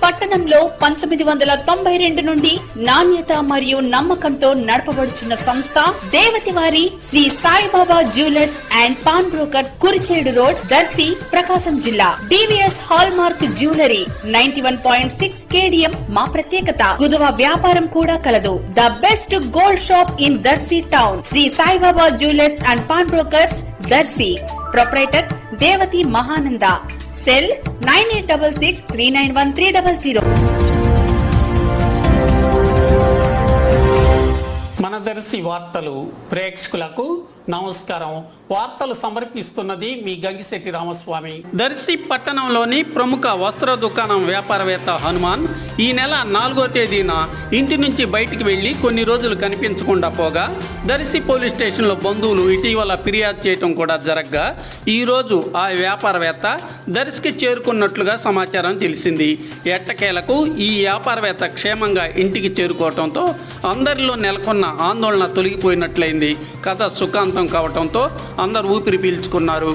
పట్టణంలో 1992 నుండి నాణ్యత మరియు నమ్మకంతో నడపబడుచున్న సంస్థ దేవతివారి Shri Saibaba jewellers and pawn brokers, Kurichedu road, Darsi, Prakasam జిల్లా. DVS hall mark jewellery 91.6 KDM మా ప్రత్యేకత. కుదువ వ్యాపారం కూడా కలదు. The best gold shop in Darsi town. Shri Saibaba jewellers and pawn brokers, Darsi. Proprietor Devati Mahananda. Cell 9866391300. మన దర్శి వార్తలు ప్రేక్షకులకు నమస్కారం. వార్తలు సమర్పిస్తున్నది మీ గంగిశెట్టి రామస్వామి. దర్శి పట్టణంలోని ప్రముఖ వస్త్ర దుకాణం వ్యాపారవేత్త హనుమాన్ ఈ నెల 4వ తేదీన ఇంటి నుంచి బయటికి వెళ్లి కొన్ని రోజులు కనిపించకుండా పోగా దర్శి పోలీస్ స్టేషన్లో బంధువులు ఇటీవల ఫిర్యాదు చేయడం కూడా జరగ్గా ఈరోజు ఆ వ్యాపారవేత్త దర్శికి చేరుకున్నట్లుగా సమాచారం తెలిసింది. ఎట్టకేలకు ఈ వ్యాపారవేత్త క్షేమంగా ఇంటికి చేరుకోవడంతో అందరిలో నెలకొన్న ఆందోళన తొలగిపోయినట్లయింది. కథ సుఖాంతం కావడంతో అందరూ ఊపిరి పీల్చుకున్నారు.